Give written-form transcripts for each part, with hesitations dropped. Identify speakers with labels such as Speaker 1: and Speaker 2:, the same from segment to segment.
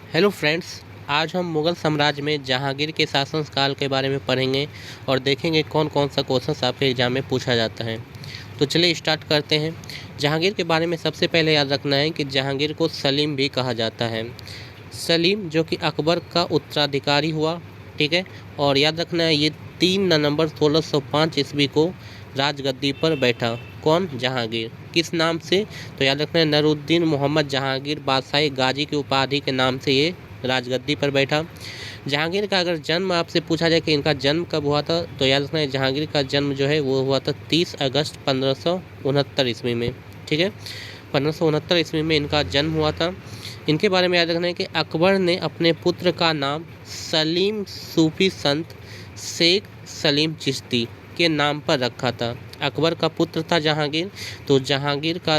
Speaker 1: Hello friends, आज हम मुग़ल साम्राज्य में जहांगीर के शासनकाल के बारे में पढ़ेंगे और देखेंगे कौन कौन सा क्वेश्चंस आपके एग्जाम में पूछा जाता है। तो चलिए स्टार्ट करते हैं। जहांगीर के बारे में सबसे पहले याद रखना है कि जहांगीर को सलीम भी कहा जाता है। सलीम जो कि अकबर का उत्तराधिकारी हुआ, ठीक है। और याद रखना है ये 3 नवंबर 1605 ईस्वी को राजगद्दी पर बैठा। कौन? जहांगीर। किस नाम से? तो याद रखना है नरूद्दीन मोहम्मद जहांगीर बादशाह गाजी की उपाधि के नाम से ये राजगद्दी पर बैठा। जहांगीर का अगर जन्म आपसे पूछा जाए कि इनका जन्म कब हुआ था, तो याद रखना है जहांगीर का जन्म जो है वो हुआ था 30 अगस्त 1569 ईस्वी में, ठीक है। 1569 ईस्वी में इनका जन्म हुआ था। इनके बारे में याद रखना है कि अकबर ने अपने पुत्र का नाम सलीम सूफी संत शेख सलीम चिश्ती के नाम पर रखा था। अकबर का पुत्र था जहांगीर, तो जहांगीर का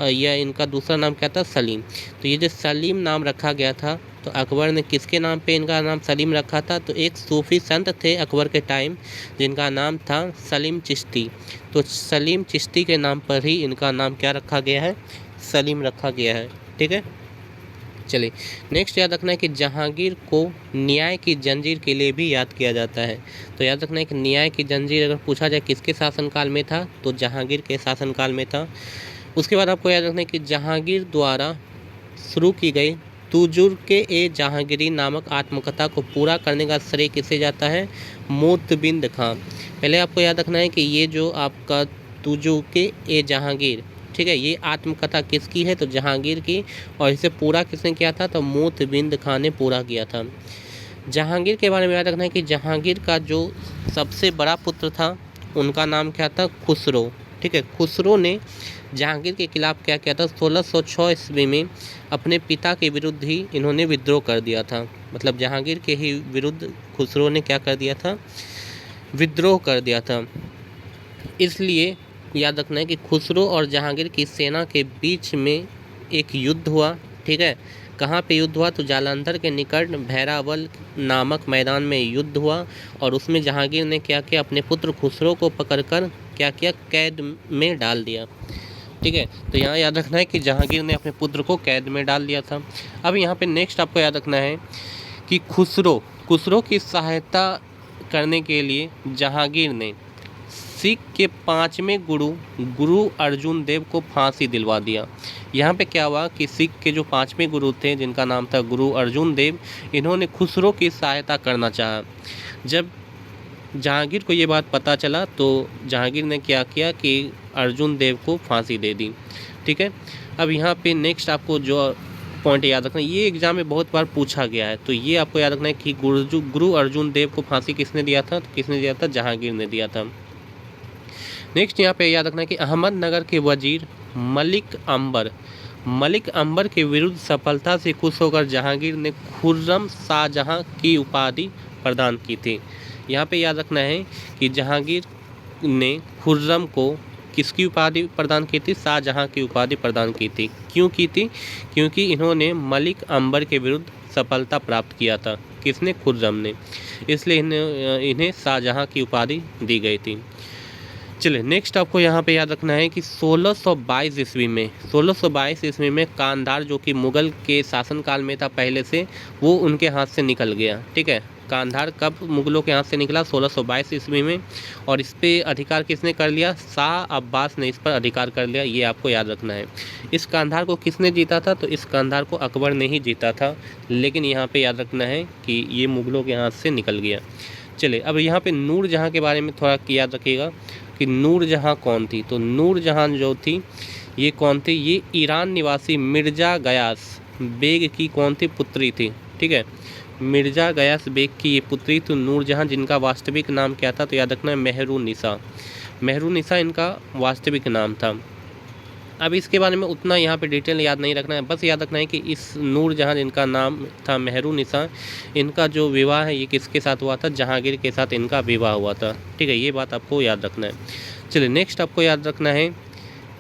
Speaker 1: या इनका दूसरा नाम क्या था? सलीम। तो ये जो सलीम नाम रखा गया था, तो अकबर ने किसके नाम पे इनका नाम सलीम रखा था? तो एक सूफी संत थे अकबर के टाइम जिनका नाम था सलीम चिश्ती। तो सलीम चिश्ती के नाम पर ही इनका नाम क्या रखा गया है? सलीम रखा गया है, ठीक है। चलिए नेक्स्ट याद रखना है कि जहांगीर को न्याय की जंजीर के लिए भी याद किया जाता है। तो याद रखना है कि न्याय की जंजीर अगर पूछा जाए किसके शासनकाल में था, तो जहांगीर के शासनकाल में था। उसके बाद आपको याद रखना है कि जहांगीर द्वारा शुरू की गई तुजुर्के ए जहांगीरी नामक आत्मकथा को पूरा करने का श्रेय किसे जाता है? मोतबिंद खां। पहले आपको याद रखना है कि ये जो आपका तुजुर्के ए जहांगीर, ठीक है, ये आत्मकथा किसकी है? तो जहांगीर की। और इसे पूरा किसने किया था? तो मोतबिंद खां ने पूरा किया था। जहांगीर के बारे में याद रखना है कि जहांगीर का जो सबसे बड़ा पुत्र था उनका नाम क्या था? खुसरो, ठीक है। खुसरो ने जहांगीर के खिलाफ क्या किया था? 1606 ईस्वी में अपने पिता के विरुद्ध ही इन्होंने विद्रोह कर दिया था। मतलब जहांगीर के ही विरुद्ध खुसरो ने क्या कर दिया था? विद्रोह कर दिया था। इसलिए याद रखना है कि खुसरो और जहांगीर की सेना के बीच में एक युद्ध हुआ, ठीक है। कहाँ पे युद्ध हुआ? तो जालंधर के निकट भैरावल नामक मैदान में युद्ध हुआ। और उसमें जहांगीर ने क्या किया? अपने पुत्र खुसरो को पकड़कर क्या किया? कैद में डाल दिया, ठीक है। तो यहाँ याद रखना है कि जहांगीर ने अपने पुत्र को कैद में डाल दिया था। अब यहाँ पे नेक्स्ट आपको याद रखना है कि खुसरो की सहायता करने के लिए जहांगीर ने सिख के 5वें गुरु अर्जुन देव को फांसी दिलवा दिया। यहाँ पे क्या हुआ कि सिख के जो 5वें गुरु थे जिनका नाम था गुरु अर्जुन देव, इन्होंने खुसरो की सहायता करना चाहा। जब जहांगीर को ये बात पता चला तो जहांगीर ने क्या किया कि अर्जुन देव को फांसी दे दी, ठीक है। अब यहाँ पे नेक्स्ट आपको जो पॉइंट याद रखना है, ये एग्जाम में बहुत बार पूछा गया है, तो ये आपको याद रखना है कि गुरु अर्जुन देव को फांसी किसने दिया था? तो किसने दिया था? जहांगीर ने दिया था। नेक्स्ट यहाँ पे याद रखना है कि अहमदनगर के वजीर मलिक अंबर के विरुद्ध सफलता से खुश होकर जहांगीर ने खुर्रम शाहजहां की उपाधि प्रदान की थी। यहाँ पे याद रखना है कि जहांगीर ने खुर्रम को किसकी उपाधि प्रदान की थी? शाहजहां की उपाधि प्रदान की थी। क्यों की थी? क्योंकि इन्होंने मलिक अंबर के विरुद्ध सफलता प्राप्त किया था। किसने? खुर्रम ने। इसलिए इन्हें शाहजहां की उपाधि दी गई थी। चलिए नेक्स्ट आपको यहाँ पे याद रखना है कि 1622 ईस्वी में कांधार जो कि मुगल के शासनकाल में था पहले से, वो उनके हाथ से निकल गया, ठीक है। कांधार कब मुगलों के हाथ से निकला? 1622 ईस्वी में। और इस पे अधिकार किसने कर लिया? शाह अब्बास ने इस पर अधिकार कर लिया, ये आपको याद रखना है। इस कांधार को किसने जीता था? तो इस कांधार को अकबर ने ही जीता था, लेकिन यहाँ पे याद रखना है कि ये मुगलों के हाथ से निकल गया। चलिए अब यहाँ पे नूरजहाँ के बारे में थोड़ा याद रखिएगा कि नूरजहाँ कौन थी। तो नूरजहाँ जो थी ये कौन थी? ये ईरान निवासी मिर्ज़ा गयास बेग की कौन थी? पुत्री थी, ठीक है। मिर्ज़ा गयास बेग की ये पुत्री थी नूरजहाँ, जिनका वास्तविक नाम क्या था? तो याद रखना है मेहरुनिसा इनका वास्तविक नाम था। अब इसके बारे में उतना यहाँ पे डिटेल याद नहीं रखना है, बस याद रखना है कि इस नूरजहाँ जिनका नाम था मेहरुनिसा, इनका जो विवाह है ये किसके साथ हुआ था? जहांगीर के साथ इनका विवाह हुआ था, ठीक है। ये बात आपको याद रखना है। चलिए नेक्स्ट आपको याद रखना है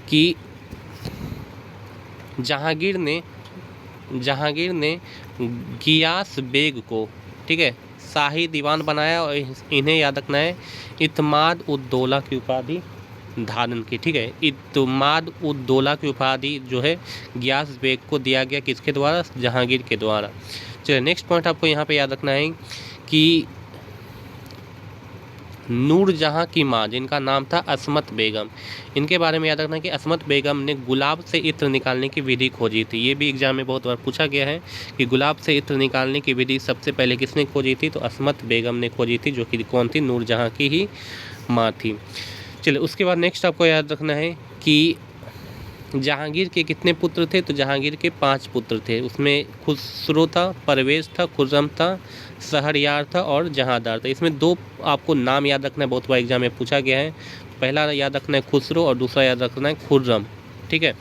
Speaker 1: कि जहांगीर ने गियास बेग को, ठीक है, शाही दीवान बनाया और इन्हें याद रखना है इत्माद उद्दौला की उपाधि धारण की। ठीक है, इत्माद उद दौला की उपाधि जो है गियास बेग को दिया गया, किसके द्वारा? जहांगीर के द्वारा। चलिए नेक्स्ट पॉइंट आपको यहाँ पे याद रखना है कि नूरजहाँ की माँ जिनका नाम था असमत बेगम, इनके बारे में याद रखना कि असमत बेगम ने गुलाब से इत्र निकालने की विधि खोजी थी। ये भी एग्जाम में बहुत बार पूछा गया है कि गुलाब से इत्र निकालने की विधि सबसे पहले किसने खोजी थी? तो असमत बेगम ने खोजी थी, जो कि कौन थी? नूरजहाँ की ही माँ थी। चलिए उसके बाद नेक्स्ट आपको याद रखना है कि जहांगीर के कितने पुत्र थे? तो जहांगीर के 5 पुत्र थे। उसमें खुसरो था, परवेज़ था, खुर्रम था, शहरयार था और जहांदार था। इसमें 2 आपको नाम याद रखना है, बहुत बार एग्जाम में पूछा गया है। पहला याद रखना है खुसरो और दूसरा याद रखना है खुर्रम। ठीक है,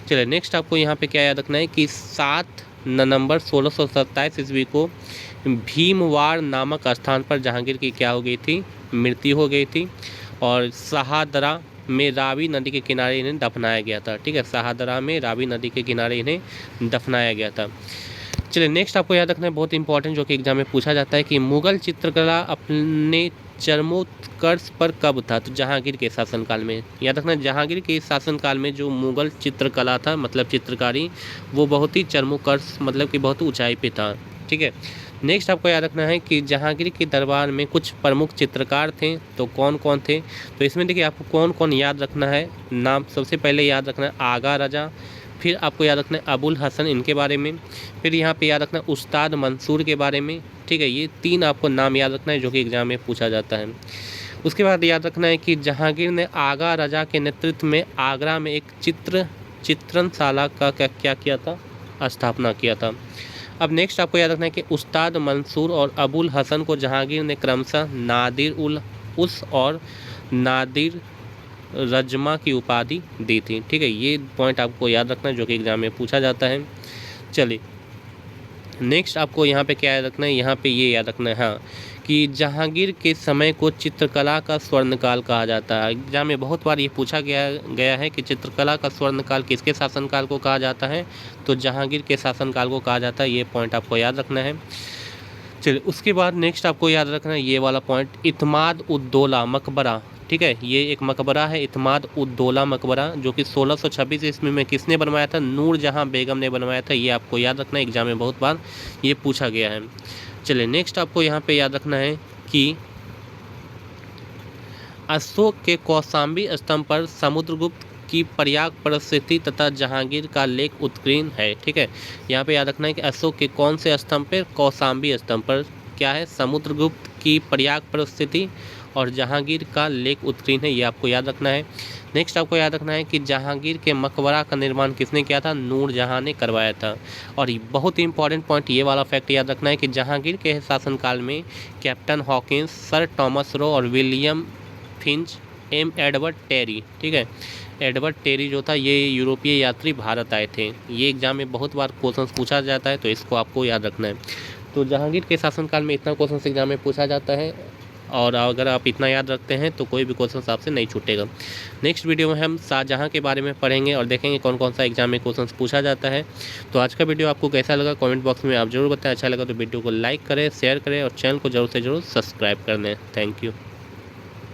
Speaker 1: चलिए नेक्स्ट आपको यहाँ पे क्या याद रखना है कि 7 नवंबर 1627 ईस्वी को भीमवार नामक स्थान पर जहांगीर की क्या हो गई थी? मृत्यु हो गई थी। और शाहदरा में रावी नदी के किनारे इन्हें दफनाया गया था। ठीक है, शाहदरा में रावी नदी के किनारे इन्हें दफनाया गया था। चलिए नेक्स्ट आपको याद रखना है बहुत इंपॉर्टेंट, जो कि एग्जाम में पूछा जाता है कि मुगल चित्रकला अपने चरमोत्कर्ष पर कब था? तो जहांगीर के शासनकाल में। याद रखना जहांगीर के शासनकाल में जो मुगल चित्रकला था, मतलब चित्रकारी, वो बहुत ही चरमोत्कर्ष मतलब कि बहुत ऊंचाई पे था। ठीक है, नेक्स्ट आपको याद रखना है कि जहांगीर के दरबार में कुछ प्रमुख चित्रकार थे, तो कौन कौन थे? तो इसमें देखिए आपको कौन कौन याद रखना है नाम। सबसे पहले याद रखना है आगा रजा, फिर आपको याद रखना है अबुल हसन, इनके बारे में, फिर यहाँ पे याद रखना है उस्ताद मंसूर के बारे में। ठीक है, ये 3 आपको नाम याद रखना है जो कि एग्जाम में पूछा जाता है। उसके बाद याद रखना है कि जहांगीर ने आगा रजा के नेतृत्व में आगरा में एक चित्रणशाला का क्या किया था? स्थापना किया था। अब नेक्स्ट आपको याद रखना है कि उस्ताद मंसूर और अबुल हसन को जहांगीर ने क्रमशः नादिर उल उस और नादिर रजमा की उपाधि दी थी। ठीक है, ये पॉइंट आपको याद रखना है जो कि एग्जाम में पूछा जाता है। चलिए नेक्स्ट आपको यहाँ पे क्या याद रखना है? यहाँ पे ये याद रखना है हाँ कि जहांगीर के समय को चित्रकला का स्वर्णकाल कहा जाता है। एग्जाम में बहुत बार ये पूछा गया है कि चित्रकला का स्वर्णकाल किसके शासनकाल को कहा जाता है? तो जहांगीर के शासनकाल को कहा जाता है। ये पॉइंट आपको याद रखना है। चलिए उसके बाद नेक्स्ट आपको याद रखना है ये वाला पॉइंट, इत्माद उद दौला मकबरा। ठीक है, ये एक मकबरा है, इत्माद उद दौला मकबरा, जो कि 1626 ईस्वी में किसने बनवाया था? नूरजहाँ बेगम ने बनवाया था। ये आपको याद रखना है, एग्जाम में बहुत बार ये पूछा गया है। चलिए नेक्स्ट आपको यहाँ पे याद रखना है कि अशोक के कौशाम्बी स्तंभ पर समुद्रगुप्त की पर्याप्त परिस्थिति तथा जहांगीर का लेख उत्कीर्ण है। ठीक है, यहाँ पे याद रखना है कि अशोक के कौन से स्तंभ पर? कौशाम्बी स्तंभ पर क्या है? समुद्रगुप्त की पर्याप्त परिस्थिति और जहांगीर का लेख उत्कीर्ण है। ये आपको याद रखना है। नेक्स्ट आपको याद रखना है कि जहांगीर के मकबरा का निर्माण किसने किया था? नूरजहाँ ने करवाया था। और बहुत ही इंपॉर्टेंट पॉइंट ये वाला फैक्ट याद रखना है कि जहांगीर के शासनकाल में captain Hawkins, sir Thomas Roe और विलियम फिंच, एडवर्ड टेरी, ठीक है, एडवर्ड टेरी जो था ये यूरोपीय यात्री भारत आए थे। ये एग्जाम में बहुत बार क्वेश्चन पूछा जाता है, तो इसको आपको याद रखना है। तो जहांगीर के शासनकाल में इतना क्वेश्चन एग्जाम में पूछा जाता है, और अगर आप इतना याद रखते हैं तो कोई भी क्वेश्चन आपसे नहीं छूटेगा। नेक्स्ट वीडियो में हम शाहजहाँ के बारे में पढ़ेंगे और देखेंगे कौन कौन सा एग्जाम में क्वेश्चन पूछा जाता है। तो आज का वीडियो आपको कैसा लगा कमेंट बॉक्स में आप जरूर बताएं। अच्छा लगा तो वीडियो को लाइक करें, शेयर करें और चैनल को जरूर से जरूर सब्सक्राइब कर लें। Thank you.